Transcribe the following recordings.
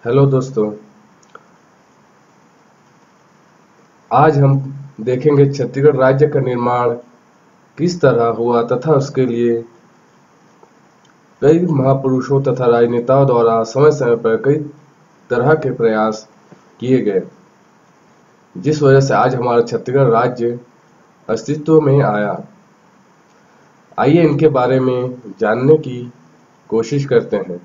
Hello दोस्तों। आज हम देखेंगे छत्तीसगढ़ राज्य का निर्माण किस तरह हुआ तथा उसके लिए कई महापुरुषों तथा राजनेताओं द्वारा समय समय पर कई तरह के प्रयास किए गए, जिस वजह से आज हमारा छत्तीसगढ़ राज्य अस्तित्व में आया। आइए इनके बारे में जानने की कोशिश करते हैं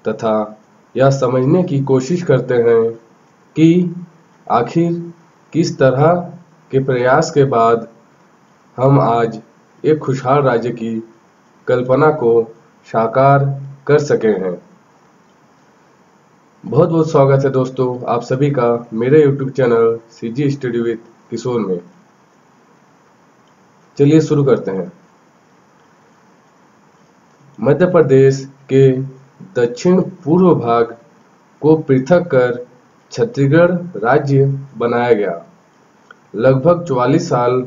तथा यह समझने की कोशिश करते हैं कि आखिर किस तरह के प्रयास के बाद हम आज एक खुशहाल राज्य की कल्पना को साकार कर सके हैं। बहुत बहुत स्वागत है दोस्तों आप सभी का मेरे YouTube channel CG study with Kishore में। चलिए शुरू करते हैं। मध्य प्रदेश के दक्षिण पूर्व भाग को पृथक कर छत्तीसगढ़ राज्य बनाया गया लगभग 44 साल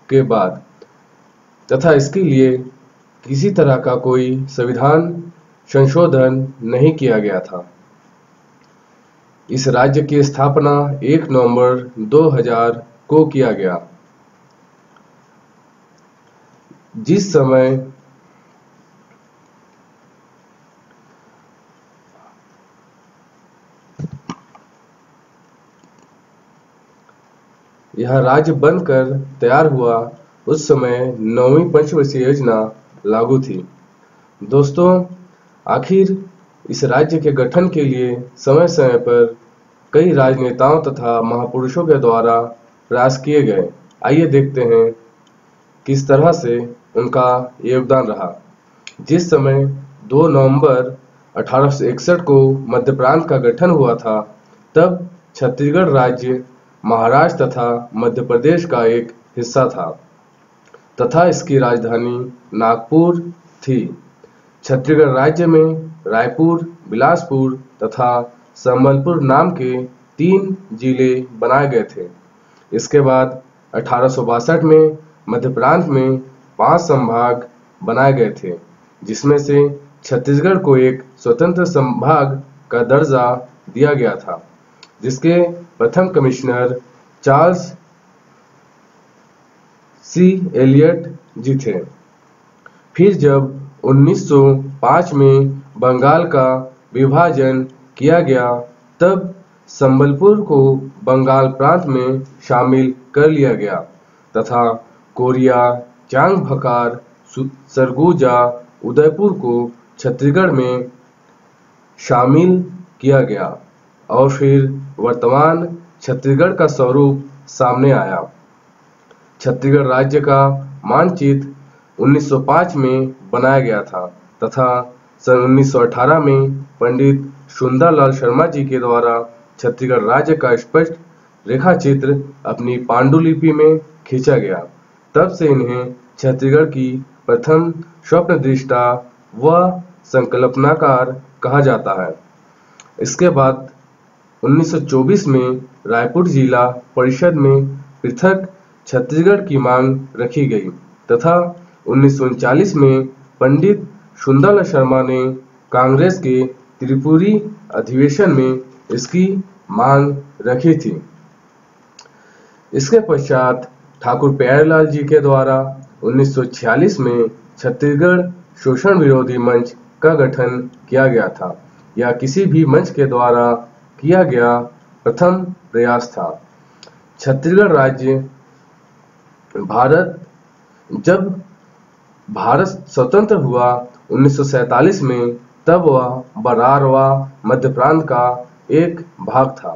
के बाद, तथा इसके लिए किसी तरह का कोई संविधान संशोधन नहीं किया गया था। इस राज्य की स्थापना 1 नवंबर 2000 को किया गया, जिस समय यह राज्य बनकर तैयार हुआ उस समय 9वीं पंचवर्षीय योजना लागू थी। दोस्तों, आखिर इस राज्य के गठन के लिए समय समय पर कई राजनेताओं तथा महापुरुषों के द्वारा प्रयास किए गए। आइए देखते हैं किस तरह से उनका योगदान रहा। जिस समय 2 नवंबर 1861 को मध्य प्रांत का गठन हुआ था, तब छत्तीसगढ़ राज्य महाराष्ट्र तथा मध्य प्रदेश का एक हिस्सा था तथा इसकी राजधानी नागपुर थी। छत्तीसगढ़ राज्य में रायपुर, बिलासपुर तथा संबलपुर नाम के 3 जिले बनाए गए थे। इसके बाद 1862 में मध्य प्रांत में 5 संभाग बनाए गए थे, जिसमें से छत्तीसगढ़ को एक स्वतंत्र संभाग का दर्जा दिया गया था, जिसके प्रथम कमिश्नर चार्ल्स सी एलियट जी थे। फिर जब 1905 में बंगाल का विभाजन किया गया, तब संबलपुर को बंगाल प्रांत में शामिल कर लिया गया तथा कोरिया, चांगभकार, सरगुजा, उदयपुर को छत्तीसगढ़ में शामिल किया गया और फिर वर्तमान छत्तीसगढ़ का स्वरूप सामने आया। छत्तीसगढ़ राज्य का मानचित्र 1905 में बनाया गया था तथा सन 1918 में पंडित सुंदरलाल शर्मा जी के द्वारा छत्तीसगढ़ राज्य का स्पष्ट रेखा चित्र अपनी पांडुलिपि में खींचा गया। तब से इन्हें छत्तीसगढ़ की प्रथम स्वप्नदृष्टा व संकल्पनाकार कहा जाता है। इसके बाद 1924 में रायपुर जिला परिषद में पृथक छत्तीसगढ़ की मांग रखी गई तथा 1939 में पंडित सुंदरलाल शर्मा ने कांग्रेस के त्रिपुरी अधिवेशन में इसकी मांग रखी थी। इसके पश्चात ठाकुर प्यारेलाल जी के द्वारा 1946 में छत्तीसगढ़ शोषण विरोधी मंच का गठन किया गया था। यह किसी भी मंच के द्वारा किया गया प्रथम प्रयास था। छत्तीसगढ़ राज्य जब भारत स्वतंत्र हुआ 1947 में, तब वह बरारवा मध्य प्रांत का एक भाग था।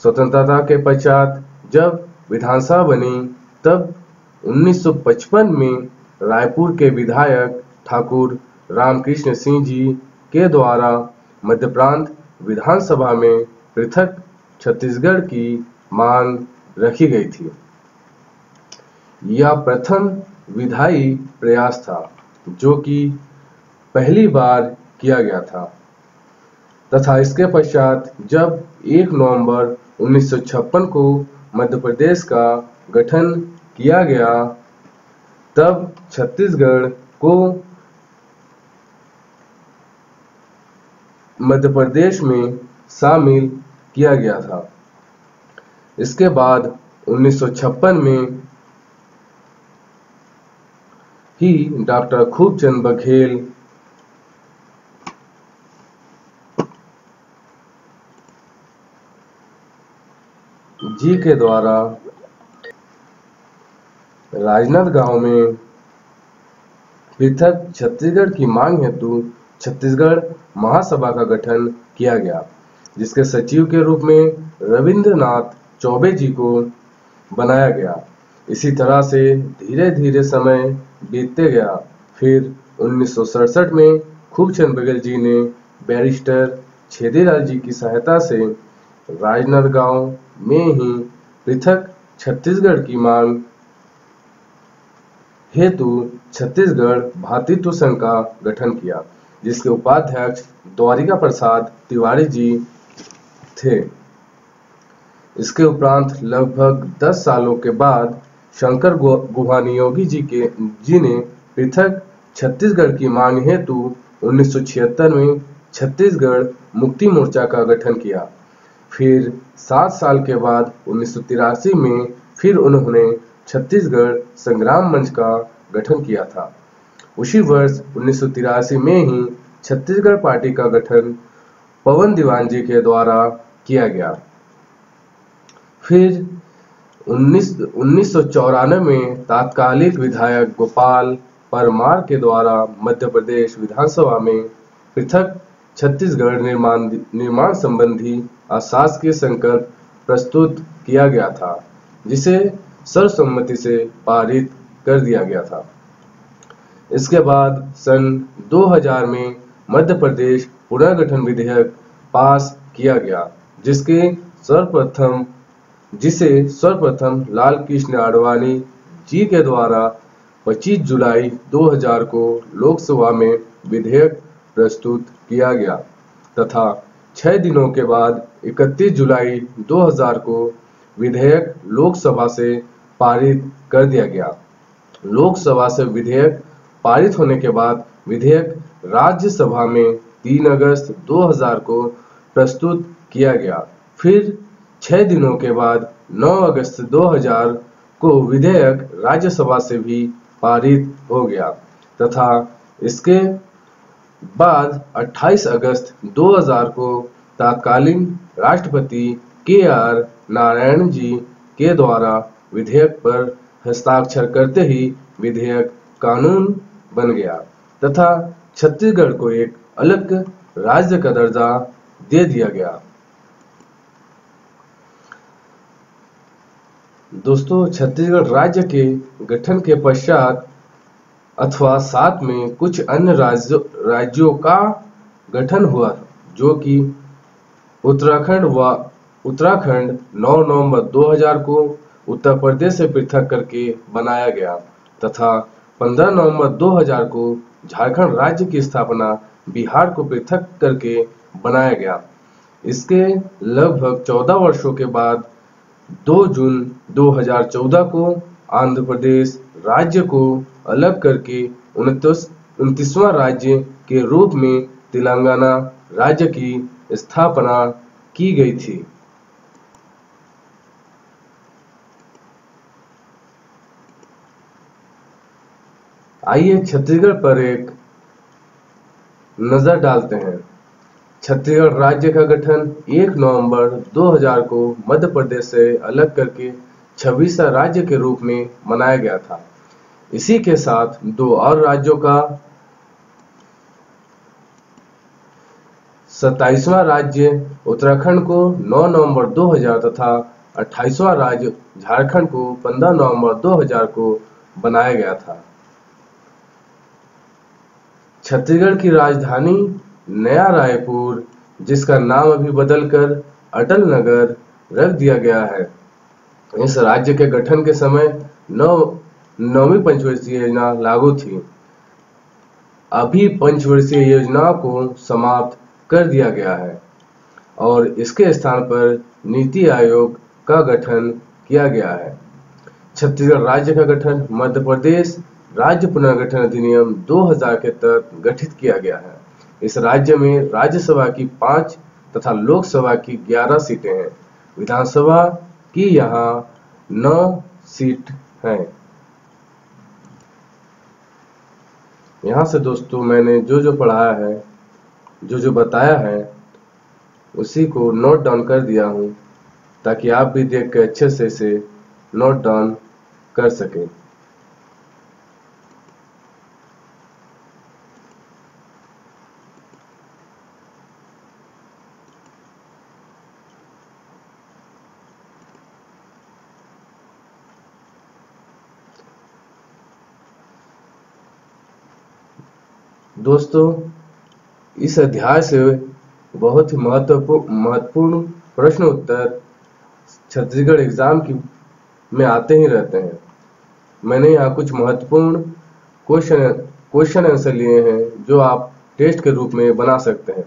स्वतंत्रता के पश्चात जब विधानसभा बनी, तब 1955 में रायपुर के विधायक ठाकुर रामकृष्ण सिंह जी के द्वारा मध्य प्रांत विधानसभा में पृथक छत्तीसगढ़ की मांग रखी गई थी। यह प्रथम विधायी प्रयास था जो कि पहली बार किया गया था तथा इसके पश्चात जब 1 नवंबर 1956 को मध्य प्रदेश का गठन किया गया, तब छत्तीसगढ़ को मध्य प्रदेश में शामिल किया गया था। इसके बाद 1956 में ही डॉक्टर खूबचंद बघेल जी के द्वारा राजनांदगांव में पृथक छत्तीसगढ़ की मांग हेतु छत्तीसगढ़ महासभा का गठन किया गया, जिसके सचिव के रूप में रविंद्रनाथ चौबे जी को बनाया गया। इसी तरह से धीरे धीरे समय बीतते गया। फिर 1967 में खूबचंद बघेल जी ने बैरिस्टर छेदीलाल जी की सहायता से राजनांदगांव में ही पृथक छत्तीसगढ़ की मांग हेतु छत्तीसगढ़ भातृत्व संघ का गठन किया, जिसके उपाध्यक्ष द्वारिका प्रसाद तिवारी जी थे। इसके उपरांत लगभग 10 सालों के बाद शंकर गुहा नियोगी जी ने पृथक छत्तीसगढ़ की मांग हेतु 1976 में छत्तीसगढ़ मुक्ति मोर्चा का गठन किया। फिर 7 साल के बाद 1983 में फिर उन्होंने छत्तीसगढ़ संग्राम मंच का गठन किया था। उसी वर्ष 1983 में ही छत्तीसगढ़ पार्टी का गठन पवन दीवान जी के द्वारा किया गया। फिर 1994 में तात्कालिक विधायक गोपाल परमार के द्वारा मध्य प्रदेश विधानसभा में पृथक छत्तीसगढ़ निर्माण संबंधी अशासकीय संकल्प प्रस्तुत किया गया था, जिसे सर्वसम्मति से पारित कर दिया गया था। इसके बाद सन 2000 में मध्य प्रदेश पुनर्गठन विधेयक पास किया गया, जिसे सर्वप्रथम लाल कृष्ण आडवाणी जी के द्वारा 25 जुलाई 2000 को लोकसभा में विधेयक प्रस्तुत किया गया तथा 6 दिनों के बाद 31 जुलाई 2000 को विधेयक लोकसभा से पारित कर दिया गया। लोकसभा से विधेयक पारित होने के बाद विधेयक राज्यसभा में 3 अगस्त 2000 को प्रस्तुत किया गया। फिर 6 दिनों के बाद 9 अगस्त 2000 को विधेयक राज्यसभा से भी पारित हो गया तथा इसके बाद 28 अगस्त 2000 को तत्कालीन राष्ट्रपति के.आर. नारायण जी के द्वारा विधेयक पर हस्ताक्षर करते ही विधेयक कानून बन गया तथा छत्तीसगढ़ को एक अलग राज्य का दर्जा दे दिया गया। दोस्तों, छत्तीसगढ़ राज्य के गठन के पश्चात अथवा साथ में कुछ अन्य राज्यों का गठन हुआ, जो कि उत्तराखंड 9 नवंबर 2000 को उत्तर प्रदेश से पृथक करके बनाया गया तथा 15 नवंबर 2000 को झारखंड राज्य की स्थापना बिहार को पृथक करके बनाया गया। इसके लगभग 14 वर्षों के बाद 2 जून 2014 को आंध्र प्रदेश राज्य को अलग करके 29वां राज्य के रूप में तेलंगाना राज्य की स्थापना की गई थी। आइए छत्तीसगढ़ पर एक नजर डालते हैं। छत्तीसगढ़ राज्य का गठन 1 नवंबर 2000 को मध्य प्रदेश से अलग करके 26वां राज्य के रूप में मनाया गया था। इसी के साथ 2 और राज्यों का 27वां राज्य उत्तराखंड को 9 नवंबर 2000 तथा 28वां राज्य झारखंड को 15 नवंबर 2000 को बनाया गया था। छत्तीसगढ़ की राजधानी नया रायपुर, जिसका नाम अभी बदलकर अटल नगर रख दिया गया है। इस राज्य के गठन के समय 9वीं पंचवर्षीय योजना लागू थी। अभी पंचवर्षीय योजना को समाप्त कर दिया गया है और इसके स्थान पर नीति आयोग का गठन किया गया है। छत्तीसगढ़ राज्य का गठन मध्य प्रदेश राज्य पुनर्गठन अधिनियम 2000 के तहत गठित किया गया है। इस राज्य में राज्यसभा की 5 तथा लोकसभा की 11 सीटें हैं। विधानसभा की यहाँ 9 सीट हैं। यहाँ से दोस्तों मैंने जो पढ़ाया है, जो बताया है, उसी को नोट डाउन कर दिया हूँ, ताकि आप भी देख के अच्छे से इसे नोट डाउन कर सकें। दोस्तों, इस अध्याय से बहुत ही महत्वपूर्ण प्रश्न उत्तर छत्तीसगढ़ एग्जाम में आते ही रहते हैं। मैंने यहाँ कुछ महत्वपूर्ण क्वेश्चन आंसर लिए हैं जो आप टेस्ट के रूप में बना सकते हैं।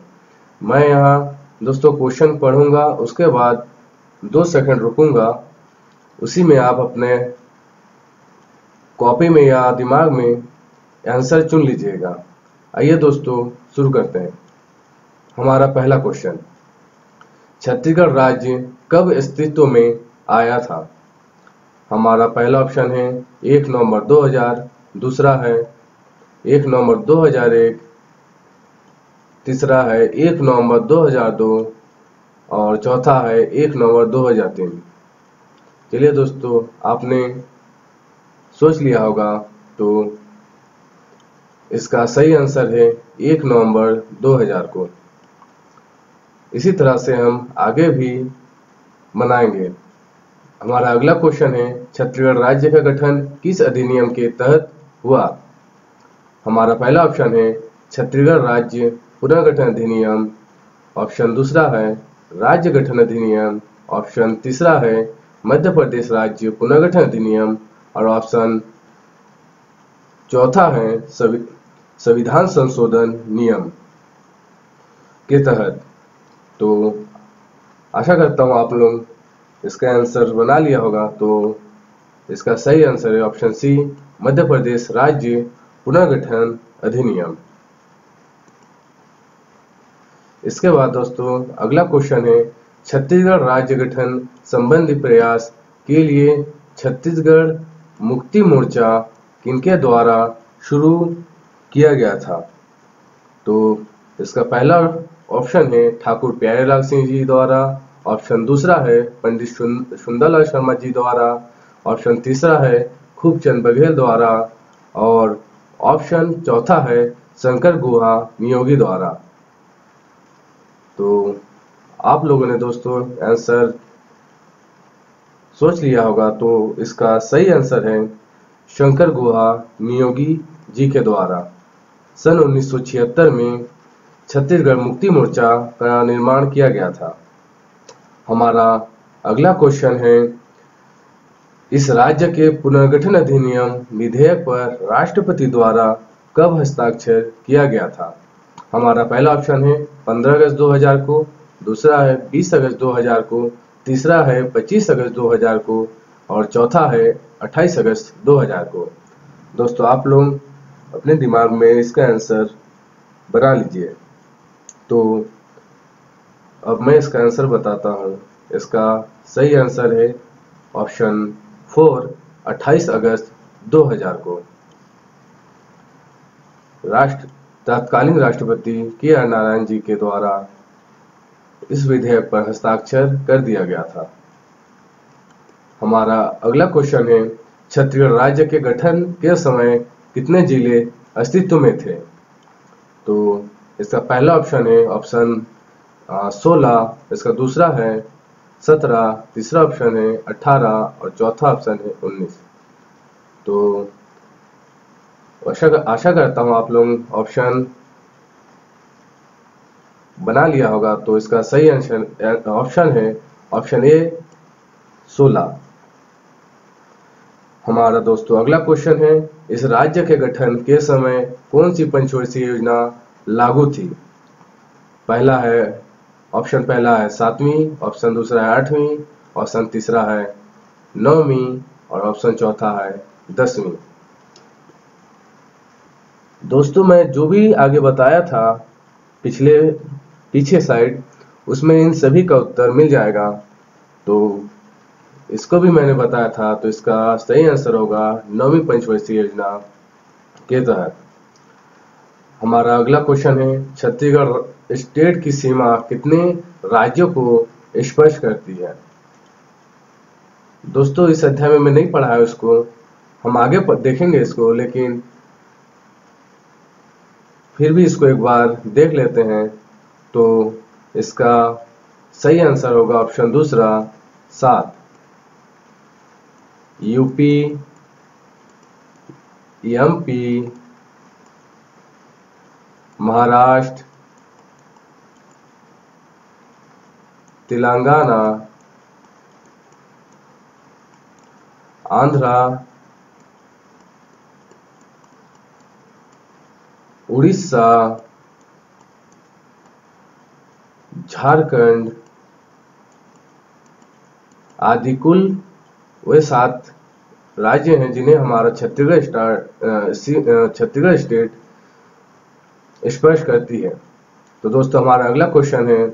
मैं यहाँ दोस्तों क्वेश्चन पढ़ूंगा, उसके बाद 2 सेकंड रुकूंगा, उसी में आप अपने कॉपी में या दिमाग में आंसर चुन लीजिएगा। आइए दोस्तों शुरू करते हैं। हमारा पहला क्वेश्चन, छत्तीसगढ़ राज्य कब अस्तित्व में आया था? हमारा पहला ऑप्शन है 1 नवंबर 2000, दूसरा है 1 नवंबर 2001, तीसरा है 1 नवंबर 2002 और चौथा है 1 नवंबर 2003। चलिए दोस्तों, आपने सोच लिया होगा, तो इसका सही आंसर है 1 नवंबर 2000 को। इसी तरह से हम आगे भी बनाएंगे। हमारा अगला क्वेश्चन है, छत्तीसगढ़ राज्य का गठन किस अधिनियम के तहत हुआ? हमारा पहला ऑप्शन है छत्तीसगढ़ राज्य पुनर्गठन अधिनियम, ऑप्शन दूसरा है राज्य गठन अधिनियम, ऑप्शन तीसरा है मध्य प्रदेश राज्य पुनर्गठन अधिनियम और ऑप्शन चौथा है संविधान संशोधन नियम के तहत। तो आशा करता हूँ आप लोग इसका आंसर बना लिया होगा। तो इसका सही आंसर है ऑप्शन सी, मध्य प्रदेश राज्य पुनर्गठन अधिनियम। इसके बाद दोस्तों अगला क्वेश्चन है, छत्तीसगढ़ राज्य गठन संबंधी प्रयास के लिए छत्तीसगढ़ मुक्ति मोर्चा किनके द्वारा शुरू किया गया था? तो इसका पहला ऑप्शन है ठाकुर प्यारेलाल सिंह जी द्वारा, ऑप्शन दूसरा है पंडित सुंदरलाल शर्मा जी द्वारा, ऑप्शन तीसरा है खूबचंद बघेल द्वारा और ऑप्शन चौथा है शंकर गुहा नियोगी द्वारा। तो आप लोगों ने दोस्तों आंसर सोच लिया होगा, तो इसका सही आंसर है शंकर गुहा नियोगी जी के द्वारा। सन 1976 में छत्तीसगढ़ मुक्ति मोर्चा का निर्माण किया गया था। हमारा अगला क्वेश्चन है, इस राज्य के पुनर्गठन अधिनियम विधेयक पर राष्ट्रपति द्वारा कब हस्ताक्षर किया गया था? हमारा पहला ऑप्शन है 15 अगस्त 2000 को, दूसरा है 20 अगस्त 2000 को, तीसरा है 25 अगस्त 2000 को और चौथा है 28 अगस्त 2000 को। दोस्तों आप लोग अपने दिमाग में इसका आंसर बना लीजिए। तो अब मैं इसका आंसर बताता हूँ। इसका सही आंसर है ऑप्शन 4, 28 अगस्त 2000 को। तत्कालीन राष्ट्रपति के.आर. नारायण जी के द्वारा इस विधेयक पर हस्ताक्षर कर दिया गया था। हमारा अगला क्वेश्चन है, छत्तीसगढ़ राज्य के गठन के समय कितने जिले अस्तित्व में थे? तो इसका पहला ऑप्शन है ऑप्शन 16, इसका दूसरा है 17, तीसरा ऑप्शन है 18 और चौथा ऑप्शन है 19। तो आशा करता हूँ आप लोग ऑप्शन बना लिया होगा। तो इसका सही ऑप्शन है ऑप्शन ए 16। हमारा दोस्तों अगला क्वेश्चन है, इस राज्य के गठन के समय कौन सी पंचवर्षीय योजना लागू थी? ऑप्शन पहला है 7वीं, ऑप्शन दूसरा है 8वीं, ऑप्शन तीसरा है 9वीं और ऑप्शन चौथा है 10वीं। दोस्तों मैं जो भी आगे बताया था पीछे साइड, उसमें इन सभी का उत्तर मिल जाएगा। तो इसको भी मैंने बताया था, तो इसका सही आंसर होगा 9वीं पंचवर्षीय योजना के तहत। हमारा अगला क्वेश्चन है, छत्तीसगढ़ स्टेट की सीमा कितने राज्यों को स्पर्श करती है? दोस्तों इस अध्याय में मैं नहीं पढ़ा है उसको, हम आगे देखेंगे इसको, लेकिन फिर भी इसको एक बार देख लेते हैं। तो इसका सही आंसर होगा ऑप्शन दूसरा 7। यूपी, एमपी, महाराष्ट्र, तेलंगाना, आंध्रा, उड़ीसा, झारखंड आदि कुल वे 7 राज्य हैं जिन्हें हमारा छत्तीसगढ़ स्टेट स्पर्श करती है। तो दोस्तों हमारा अगला क्वेश्चन है,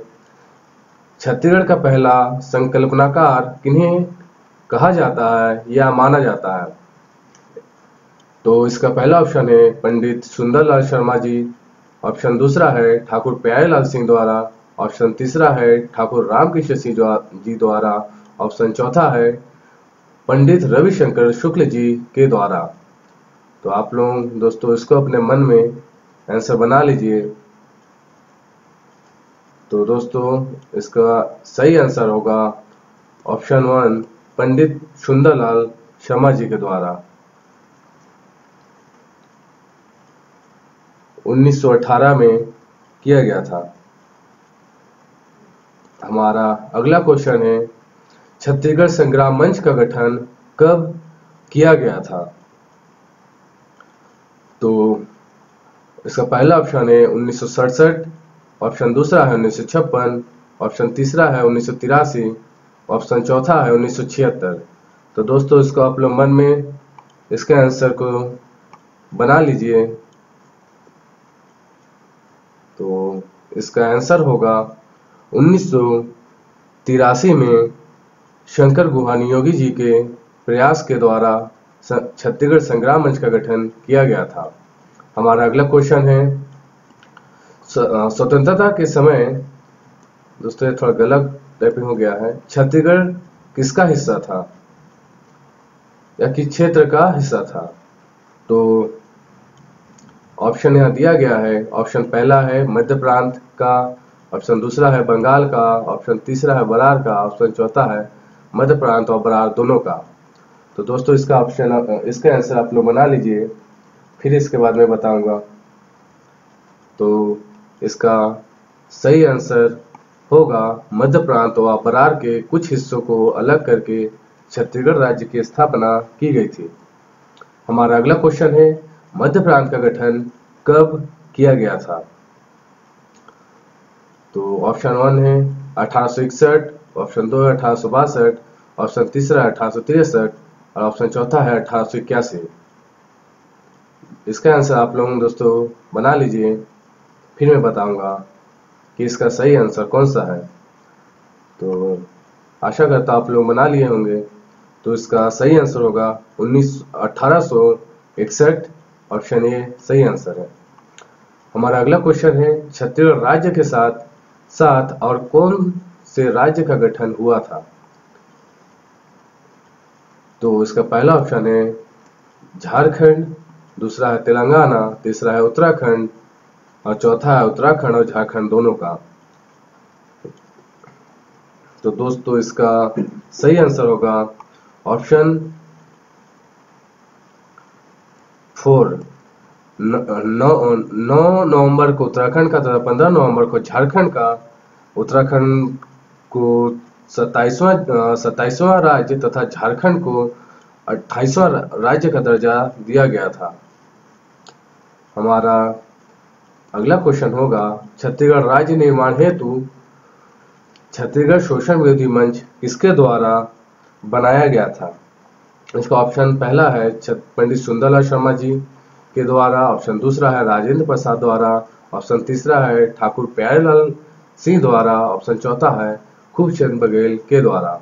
छत्तीसगढ़ का पहला संकल्पनाकार किन्हें कहा जाता है या माना जाता है? तो इसका पहला ऑप्शन है पंडित सुंदरलाल शर्मा जी, ऑप्शन दूसरा है ठाकुर प्यारेलाल सिंह द्वारा, ऑप्शन तीसरा है ठाकुर रामकृष्ण सिंह जी द्वारा, ऑप्शन चौथा है पंडित रविशंकर शुक्ल जी के द्वारा। तो आप लोग दोस्तों इसको अपने मन में आंसर बना लीजिए। तो दोस्तों इसका सही आंसर होगा ऑप्शन 1 पंडित सुंदरलाल शर्मा जी के द्वारा। 1918 में किया गया था। हमारा अगला क्वेश्चन है, छत्तीसगढ़ संग्राम मंच का गठन कब किया गया था? तो इसका पहला ऑप्शन है 1967, ऑप्शन दूसरा है 1956, ऑप्शन तीसरा है 1983, ऑप्शन चौथा है 1976। तो दोस्तों इसको आप लोग मन में इसके आंसर को बना लीजिए। तो इसका आंसर होगा 1983 में शंकर गुहा नियोगी जी के प्रयास के द्वारा छत्तीसगढ़ संग्राम मंच का गठन किया गया था। हमारा अगला क्वेश्चन है, स्वतंत्रता के समय, दोस्तों ये थोड़ा गलत टाइपिंग हो गया है, छत्तीसगढ़ किसका हिस्सा था या किस क्षेत्र का हिस्सा था? तो ऑप्शन यहाँ दिया गया है। ऑप्शन पहला है मध्य प्रांत का, ऑप्शन दूसरा है बंगाल का, ऑप्शन तीसरा है बरार का, ऑप्शन चौथा है मध्य प्रांत और बरार दोनों का। तो दोस्तों इसका इसका आंसर आप लोग बना लीजिए, फिर इसके बाद मैं बताऊंगा। तो इसका सही आंसर होगा मध्य प्रांत व बरार के कुछ हिस्सों को अलग करके छत्तीसगढ़ राज्य की स्थापना की गई थी। हमारा अगला क्वेश्चन है, मध्य प्रांत का गठन कब किया गया था? तो ऑप्शन 1 है 1861, ऑप्शन 2 है 1862, ऑप्शन तीसरा है 1863 और ऑप्शन चौथा है 1881। इसका आंसर आप लोग दोस्तों बना लीजिए, फिर मैं बताऊंगा कि इसका सही आंसर कौन सा है। तो आशा करता आप लोग बना लिए होंगे। तो इसका सही आंसर होगा 1861, ऑप्शन ए सही आंसर है। हमारा अगला क्वेश्चन है, छत्तीसगढ़ राज्य के साथ साथ और कौन से राज्य का गठन हुआ था? तो इसका पहला ऑप्शन है झारखंड, दूसरा है तेलंगाना, तीसरा है उत्तराखंड और चौथा है उत्तराखंड और झारखंड दोनों का। तो दोस्तों इसका सही आंसर होगा ऑप्शन 4। 9 नवंबर को उत्तराखंड का तथा 15 नवंबर को झारखंड का। उत्तराखंड को 27वां राज्य तथा झारखंड को 28वां राज्य का दर्जा दिया गया था। हमारा अगला क्वेश्चन होगा, छत्तीसगढ़ राज्य निर्माण हेतु छत्तीसगढ़ शोषण विरोधी मंच किसके द्वारा बनाया गया था? इसका ऑप्शन पहला है पंडित सुंदरलाल शर्मा जी, के द्वारा, ऑप्शन दूसरा है राजेंद्र प्रसाद द्वारा, ऑप्शन तीसरा है ठाकुर प्यारेलाल सिंह द्वारा, ऑप्शन चौथा है खूबचंद बघेल के द्वारा।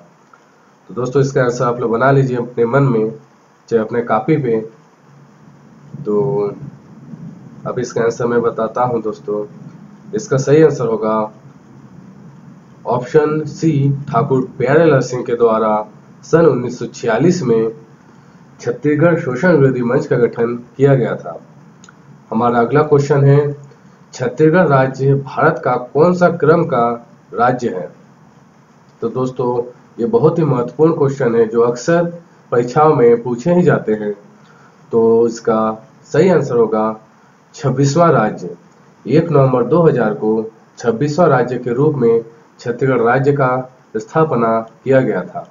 तो दोस्तों इसका आंसर आप लोग बना लीजिए अपने मन में, चाहे अपने कॉपी पे। तो अब इसका आंसर मैं बताता हूं दोस्तों। इसका सही आंसर होगा ऑप्शन सी, ठाकुर प्यारेलाल सिंह के द्वारा सन 1946 में छत्तीसगढ़ शोषण विरोधी मंच का गठन किया गया था। हमारा अगला क्वेश्चन है, छत्तीसगढ़ राज्य भारत का कौन सा क्रम का राज्य है? तो दोस्तों ये बहुत ही महत्वपूर्ण क्वेश्चन है जो अक्सर परीक्षाओं में पूछे ही जाते हैं। तो इसका सही आंसर होगा 26वां राज्य। 1 नवंबर 2000 को 26वां राज्य के रूप में छत्तीसगढ़ राज्य का स्थापना किया गया था।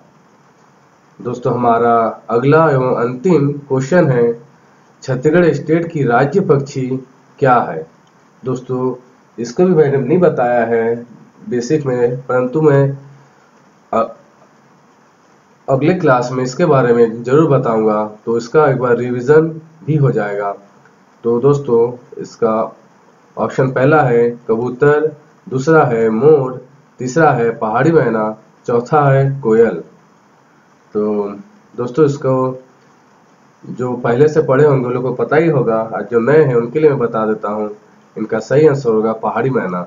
दोस्तों हमारा अगला एवं अंतिम क्वेश्चन है, छत्तीसगढ़ स्टेट की राज्य पक्षी क्या है? दोस्तों इसको भी मैंने नहीं बताया है बेसिक में, परंतु मैं अगले क्लास में इसके बारे में जरूर बताऊंगा, तो इसका एक बार रिवीजन भी हो जाएगा। तो दोस्तों इसका ऑप्शन पहला है कबूतर, दूसरा है मोर, तीसरा है पहाड़ी मैना, चौथा है कोयल। तो दोस्तों इसको जो पहले से पढ़े होंगे उन लोगों को पता ही होगा, आज जो नए हैं उनके लिए मैं बता देता हूँ। इनका सही आंसर होगा पहाड़ी मैना,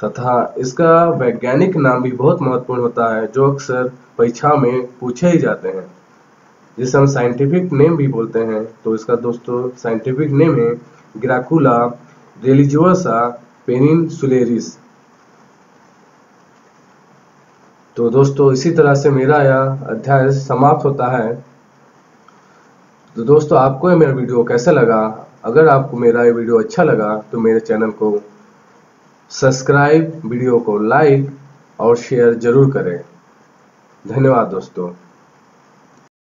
तथा इसका वैज्ञानिक नाम भी बहुत महत्वपूर्ण होता है जो अक्सर परीक्षा में पूछे ही जाते हैं, जिसे हम साइंटिफिक नेम भी बोलते हैं। तो इसका दोस्तों साइंटिफिक नेम है ग्राकुला रिलीजियोसा पेनिनसुलेरिस। तो दोस्तों इसी तरह से मेरा यह अध्याय समाप्त होता है। तो दोस्तों आपको मेरा वीडियो कैसा लगा? अगर आपको मेरा ये वीडियो अच्छा लगा तो मेरे चैनल को सब्सक्राइब, वीडियो को लाइक और शेयर जरूर करें। धन्यवाद दोस्तों।